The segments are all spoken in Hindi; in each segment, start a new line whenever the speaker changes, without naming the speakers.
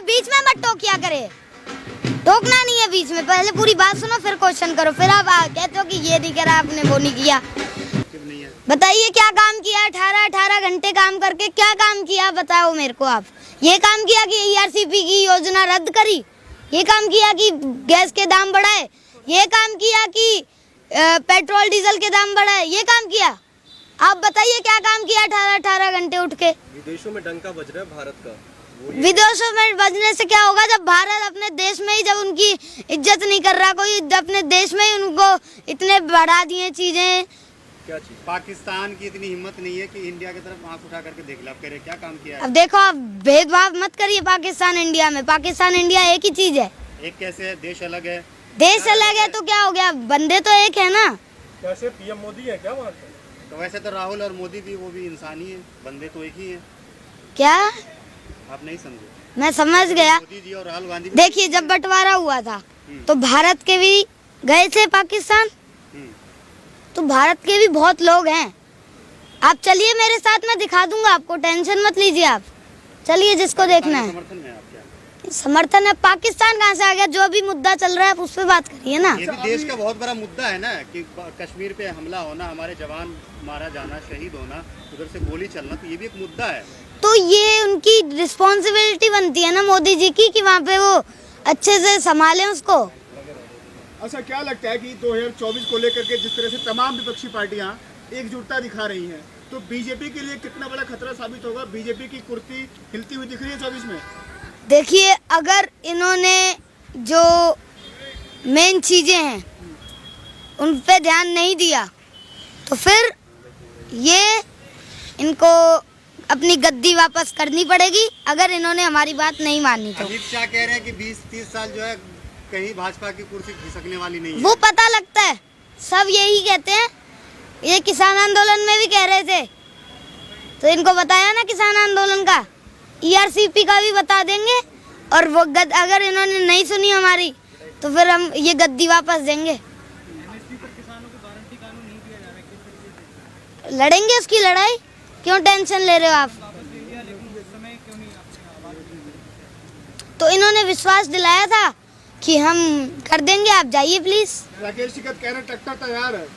बीच में मत टोकिया करे, टोकना नहीं है बीच में, पहले पूरी बात सुनो फिर क्वेश्चन करो, फिर आप कहते हो कि ये नहीं करा आपने वो नहीं किया। बताइए क्या काम किया, 18 घंटे काम करके क्या काम किया बताओ मेरे को आप। ये काम किया कि ERCP की योजना रद्द करी, ये काम किया कि गैस के दाम बढ़ाए, ये काम किया कि पेट्रोल डीजल के दाम बढ़ाए, ये काम किया। आप बताइए क्या काम किया 18 घंटे उठ के।
विदेशों में डंका बज रहा है भारत का,
विदेशों में बजने से क्या होगा जब भारत अपने देश में ही जब उनकी इज्जत नहीं कर रहा कोई, अपने देश में ही उनको इतने बढ़ा दिए चीजें।
क्या चीज? पाकिस्तान की इतनी हिम्मत नहीं है कि इंडिया की तरफ आंख उठा करके देख ले, आप कह रहे क्या काम किया है?
अब देखो आप भेदभाव मत करिए पाकिस्तान इंडिया में, पाकिस्तान इंडिया एक ही चीज है।
एक कैसे है, देश अलग है।
देश अलग है तो क्या हो गया, बंदे तो एक है ना।
कैसे PM मोदी है क्या वहाँ पे?
तो वैसे तो राहुल और मोदी भी वो भी इंसान ही है, बंदे तो एक ही है।
क्या
आप नहीं समझे?
मैं समझ गया।
मोदी जी और राहुल गांधी
देखिए जब बंटवारा हुआ था तो भारत के भी गए थे पाकिस्तान, तो भारत के भी बहुत लोग हैं। आप चलिए मेरे साथ, मैं दिखा दूंगा आपको, टेंशन मत लीजिए आप, चलिए जिसको देखना है।
समर्थन में आप क्या?
समर्थन है, पाकिस्तान कहाँ से आ गया? जो भी मुद्दा चल रहा है आप उस पर बात करिए ना।
ये भी देश का बहुत बड़ा मुद्दा है ना कि कश्मीर पे हमला होना, हमारे जवान मारा जाना, शहीद होना, उधर से गोली चलना, तो ये भी एक मुद्दा है।
तो ये उनकी रिस्पॉन्सिबिलिटी बनती है ना मोदी जी की कि वहाँ पे वो अच्छे से संभालें उसको।
अच्छा क्या लगता है कि 2024 को लेकर के जिस तरह से तमाम विपक्षी पार्टियां एकजुटता दिखा रही हैं, तो बीजेपी के लिए कितना बड़ा खतरा साबित होगा? बीजेपी की कुर्सी हिलती हुई दिख रही है 24 में।
देखिए अगर इन्होंने जो मेन चीजें हैं उन पे ध्यान नहीं दिया तो फिर ये इनको अपनी गद्दी वापस करनी पड़ेगी, अगर इन्होंने हमारी बात नहीं मानी तो।
अमित शाह कह रहे हैं कि 20-30 साल जो है कहीं भाजपा की कुर्सी खिसकने वाली नहीं है।
वो पता लगता है, सब यही कहते हैं, ये किसान आंदोलन में भी कह रहे थे, तो इनको बताया ना किसान आंदोलन का, ERCP का भी बता देंगे, और वो अगर इन्होंने नहीं सुनी हमारी तो फिर हम ये गद्दी वापस देंगे। लड़ेंगे उसकी लड़ाई, क्यों टेंशन ले रहे हो आप? तो इन्होंने विश्वास दिलाया था कि हम कर देंगे, आप जाइए प्लीज।
राकेश टिकैत कह रहे टक्कर तैयार है।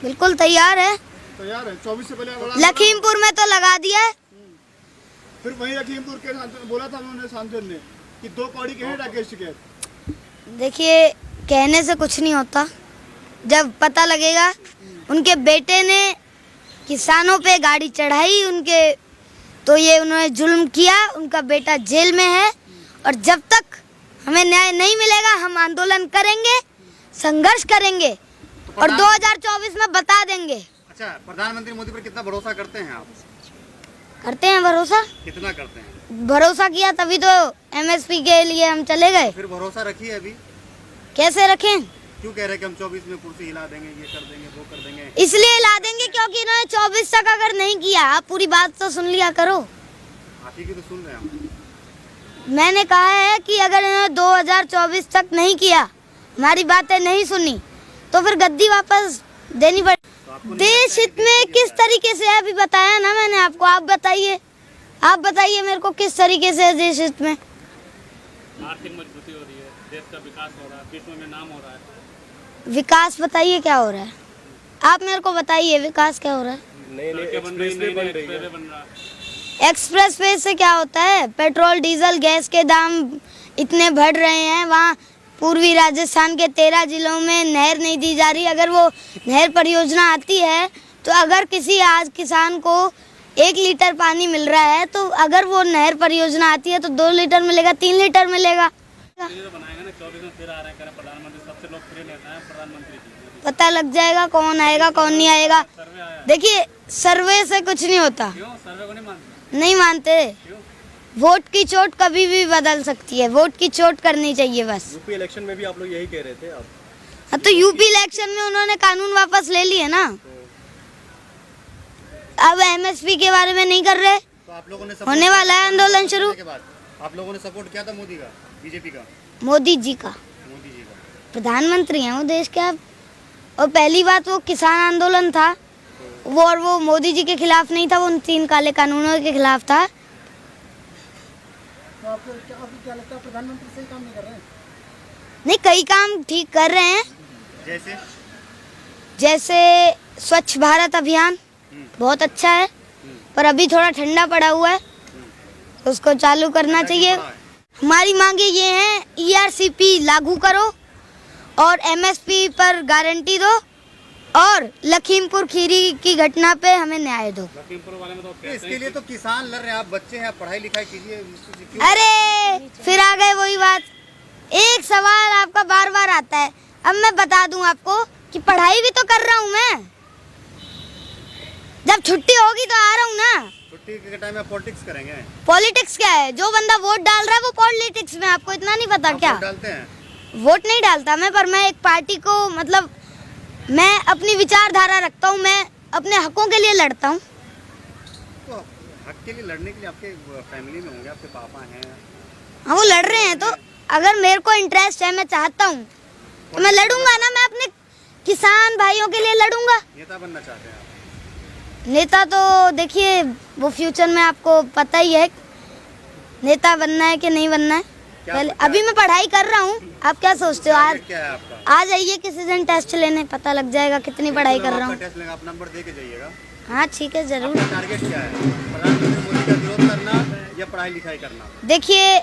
बिल्कुल तैयार है,
तैयार है। 24 से पहले
लखीमपुर में तो लगा दिया है।
फिर वहीं लखीमपुर के बोला था उन्होंने, सांसद ने, कि 2 कौड़ी के हैं राकेश टिकैत।
देखिए कहने से कुछ नहीं होता, जब पता लगेगा। उनके बेटे ने किसानों पे गाड़ी चढ़ाई उनके, तो ये उन्होंने जुल्म किया, उनका बेटा जेल में है, और जब तक हमें न्याय नहीं मिलेगा हम आंदोलन करेंगे, संघर्ष करेंगे, और 2024 में बता देंगे।
अच्छा, प्रधानमंत्री मोदी पर कितना भरोसा करते हैं आप?
करते हैं भरोसा।
कितना करते हैं?
भरोसा किया तभी तो MSP के लिए हम चले गए।
फिर भरोसा रखिए अभी।
कैसे रखें?
क्यों कह रहे हैं कि हम 24 में कुर्सी हिला देंगे, ये कर देंगे, वो कर देंगे?
इसलिए हिला देंगे क्योंकि इन्होंने 24 तक अगर नहीं किया, आप पूरी बात तो सुन लिया करो।
आप ही की तो सुन रहे हैं।
मैंने कहा है कि अगर इन्होंने 2024 तक नहीं किया, हमारी बातें नहीं सुनी, तो फिर गद्दी वापस देनी पड़ेगी। देश हित में किस तरीके से है अभी बताया ना मैंने आपको, आप बताइए मेरे को किस तरीके से है देश हित में।
आर्थिक मजबूती हो रही है, देश का विकास हो रहा है, विश्व में नाम हो रहा है।
विकास बताइए क्या हो रहा है, आप मेरे को बताइए विकास क्या हो रहा है। एक्सप्रेस वे से क्या होता है, पेट्रोल डीजल गैस के दाम इतने बढ़ रहे हैं, वहाँ पूर्वी राजस्थान के 13 जिलों में नहर नहीं दी जा रही। अगर वो नहर परियोजना आती है तो अगर किसी आज किसान को 1 लीटर पानी मिल रहा है, तो अगर वो नहर परियोजना आती है तो 2 लीटर मिलेगा, 3 लीटर मिलेगा। पता लग जाएगा कौन आएगा कौन नहीं आएगा। देखिए सर्वे से कुछ नहीं होता। नहीं मानते, वोट की चोट कभी भी बदल सकती है, वोट की चोट करनी चाहिए बस।
यूपी इलेक्शन में भी आप लोग यही कह रहे थे आप?
हाँ तो यूपी इलेक्शन में उन्होंने कानून वापस ले लिए ना, अब MSP के बारे में नहीं कर रहे।
तो आप लोगों ने
होने वाला है आंदोलन शुरू।
आप लोगों ने सपोर्ट किया था मोदी का, बीजेपी का?
मोदी जी का प्रधानमंत्री हैं वो देश के। अब और पहली बात वो किसान आंदोलन था वो, और वो मोदी जी के खिलाफ नहीं था, वो उन 3 काले कानूनों के खिलाफ था।
तो आपको क्या लगता है प्रधानमंत्री सही काम नहीं कर रहे हैं?
नहीं, कई काम ठीक कर रहे हैं,
जैसे
जैसे स्वच्छ भारत अभियान बहुत अच्छा है, पर अभी थोड़ा ठंडा पड़ा हुआ है, तो उसको चालू करना चाहिए। हमारी मांगे ये हैं, ERCP लागू करो और MSP पर गारंटी दो और लखीमपुर खीरी की घटना पे हमें न्याय दो।
लखीमपुर वाले में तो
ये इसके लिए तो किसान लड़ रहे हैं, आप बच्चे हैं, पढ़ाई लिखाई कीजिए। क्यों?
अरे फिर आ गए वही बात, एक सवाल आपका बार बार आता है। अब मैं बता दूं आपको कि पढ़ाई भी तो कर रहा हूं मैं, जब छुट्टी होगी तो आ रहा हूं ना।
छुट्टी के टाइम में पॉलिटिक्स करेंगे?
पॉलिटिक्स क्या है? जो बंदा वोट डाल रहा है वो पॉलिटिक्स में, आपको इतना नहीं पता
आप
क्या?
वोट डालते हैं?
वोट नहीं डालता मैं, पर मैं एक पार्टी को मतलब मैं अपनी विचारधारा रखता हूँ, मैं अपने हकों के लिए लड़ता हूँ।
तो हक के लिए लड़ने के लिए आपके फैमिली में होंगे, आपके पापा हैं।
हाँ, वो लड़ रहे हैं, तो अगर मेरे को इंटरेस्ट है, मैं चाहता हूँ तो मैं लड़ूंगा ना। मैं अपने किसान भाइयों के लिए लड़ूंगा।
नेता बनना चाहते हैं आप?
नेता तो देखिए वो फ्यूचर में आपको पता ही है, नेता बनना है कि नहीं बनना है। पहले अभी मैं पढ़ाई कर रहा हूँ, आप क्या सोचते हो? आज
क्या है आपका?
आ जाइए किसी दिन टेस्ट लेने, पता लग जाएगा कितनी पढ़ाई कर रहा हूँ।
टेस्ट लेंगे, आप नंबर दे के जाइएगा।
हाँ ठीक है, जरूर।
आपका टारगेट क्या है? प्रधानमंत्री मोदी का विरोध करना या पढ़ाई लिखाई करना?
देखिए,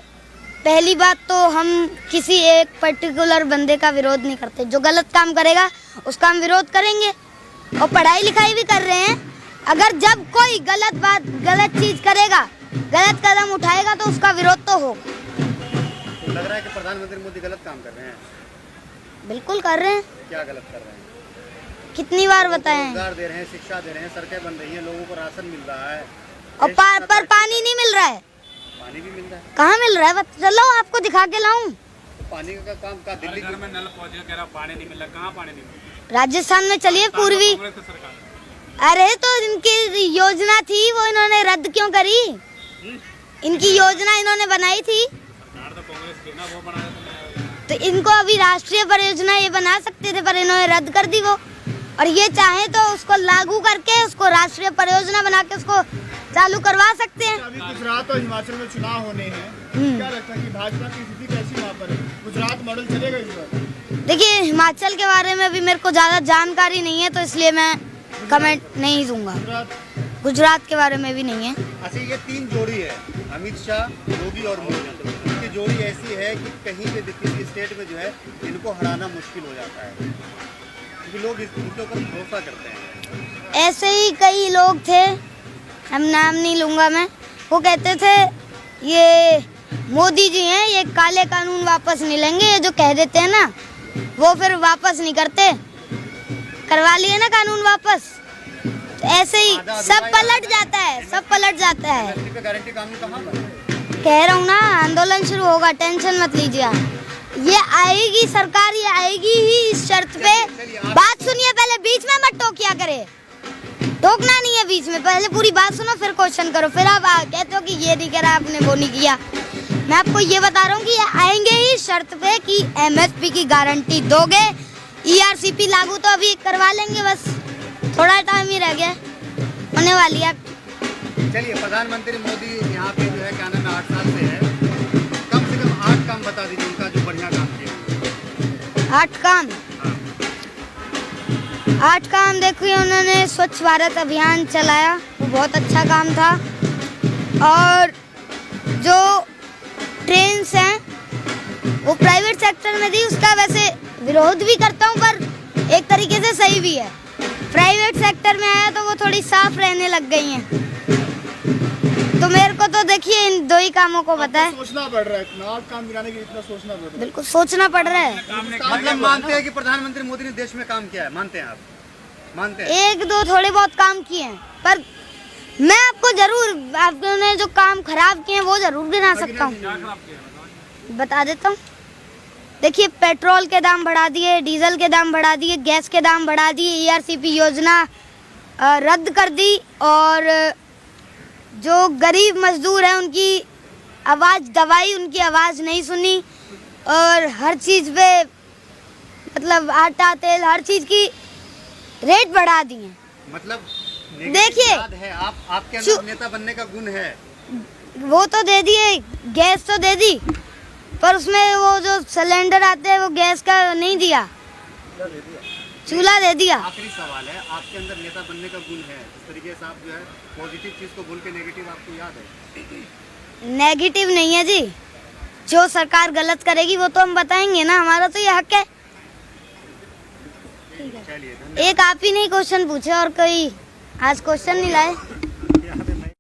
पहली बात तो हम किसी एक पर्टिकुलर बंदे का विरोध नहीं करते, जो गलत काम करेगा उसका हम विरोध करेंगे, और पढ़ाई लिखाई भी कर रहे हैं। अगर जब कोई गलत बात, गलत चीज करेगा, गलत कदम उठाएगा तो उसका विरोध तो होगा।
तो लग रहा है कि प्रधानमंत्री मोदी गलत काम कर रहे हैं?
बिल्कुल कर रहे हैं।
क्या गलत कर रहे हैं?
कितनी बार बताएं?
रोजगार दे रहे हैं, शिक्षा दे रहे हैं, सड़कें बन रही हैं, लोगों को राशन मिल रहा है,
और पर पानी नहीं मिल रहा है।
पानी भी मिल रहा है।
कहाँ मिल रहा है? चलो आपको दिखा के लाऊं।
तो पानी का काम का दिल्ली
घर में नल पहुंच गया, कह रहा पानी नहीं मिल रहा। कहाँ पानी नहीं मिल रहा?
राजस्थान में चलिए, पूर्वी।
कांग्रेस की सरकार।
अरे तो इनकी योजना थी, वो इन्होंने रद्द क्यों करी? इनकी योजना इन्होंने बनाई थी,
सरकार तो कांग्रेस की ना, वो बना देते हैं।
तो इनको अभी राष्ट्रीय परियोजना ये बना सकते थे, पर इन्होंने रद्द कर दी वो। और ये चाहे तो उसको लागू करके उसको राष्ट्रीय परियोजना बना के उसको चालू करवा सकते हैं।
अभी गुजरात और हिमाचल में चुनाव होने हैं, क्या लगता है कि भाजपा की स्थिति कैसी वहाँ पर है? गुजरात मॉडल चलेगा इस बार?
देखिए, हिमाचल के बारे में भी मेरे को ज़्यादा जानकारी नहीं है, तो इसलिए मैं कमेंट नहीं दूंगा। गुजरात के बारे में भी नहीं है।
अच्छा, ये तीन जोड़ी है, अमित शाह, योगी और मोदी। इनकी जोड़ी ऐसी है कि कहीं भी किसी स्टेट में जो है इनको हराना मुश्किल हो जाता है, क्योंकि लोग इनके ऊपर भरोसा करते हैं।
ऐसे ही कई लोग थे, हम नाम नहीं लूँगा मैं, वो कहते थे ये मोदी जी हैं, ये काले कानून वापस नहीं लेंगे, ये जो कह देते हैं ना वो फिर वापस नहीं करते। करवा लिए ना कानून वापस, तो ऐसे ही सब पलट जाता है, सब पलट जाता है।
MSP पे गारंटी कानून कहाँ पर है?
कह रहा हूँ ना, आंदोलन शुरू होगा, टेंशन मत लीजिए आप। ये आएगी सरकार, ये आएगी ही इस शर्त पे। बात सुनिए पहले, बीच में मत टोकिया करे, टोकना नहीं है बीच में, पहले पूरी बात सुनो फिर क्वेश्चन करो, फिर आप कहते हो कि ये नहीं करा आपने, वो नहीं किया। मैं आपको ये बता रहा हूँ कि ये आएंगे ही शर्त पे कि MSP की गारंटी दोगे। ERCP लागू तो अभी करवा लेंगे, बस थोड़ा टाइम ही रह गया, होने वाली है।
चलिए, प्रधानमंत्री मोदी यहाँ पे जो है क्या नाम है 8 साल से है, कम से कम 8 काम बता दीजिए उनका जो बढ़िया काम किया।
8 काम, 8 काम देखिए, उन्होंने स्वच्छ भारत अभियान चलाया, वो बहुत अच्छा काम था। और जो ट्रेन्स हैं वो प्राइवेट सेक्टर में दी, उसका वैसे विरोध भी करता हूँ, पर एक तरीके से सही भी है। प्राइवेट सेक्टर में आया तो वो थोड़ी साफ रहने लग गई हैं, तो मेरे को तो देखिए इन दो ही कामों को पता है।
सोचना पड़ रहा है, इतना 8 काम गिनाने के लिए इतना सोचना पड़ रहा है।
बिल्कुल सोचना पड़ रहा है।
मतलब मानते हैं कि प्रधानमंत्री मोदी ने देश में काम किया है? मानते हैं आप? मानते हैं?
एक दो थोड़े बहुत काम किए हैं, पर मैं आपको जरूर, आपने जो काम खराब किए हैं वो जरूर गिना सकता हूँ, बता देता हूँ। देखिए, पेट्रोल के दाम बढ़ा दिए, डीजल के दाम बढ़ा दिए, गैस के दाम बढ़ा दिए, ERCP योजना रद्द कर दी, और जो गरीब मजदूर हैं उनकी आवाज़ दबाई, उनकी आवाज़ नहीं सुनी, और हर चीज़ पे मतलब आटा तेल हर चीज़ की रेट बढ़ा दिए।
मतलब
देखिए,
याद है आपके अंदर नेता बनने का गुण है?
वो तो दे दिए, गैस तो दे दी, पर उसमें वो जो सिलेंडर आते हैं वो गैस का नहीं दिया, चूल्हा दे दिया।
आखिरी सवाल है, आपके अंदर नेता बनने का गुण है, इस तरीके से आप जो है पॉजिटिव चीज को बोल के नेगेटिव आपको याद है?
नेगेटिव नहीं है जी, जो सरकार गलत करेगी वो तो हम बताएंगे ना, हमारा तो ये हक है।
चलिए,
एक आप ही नहीं क्वेश्चन पूछे और कोई आज क्वेश्चन नहीं लाए।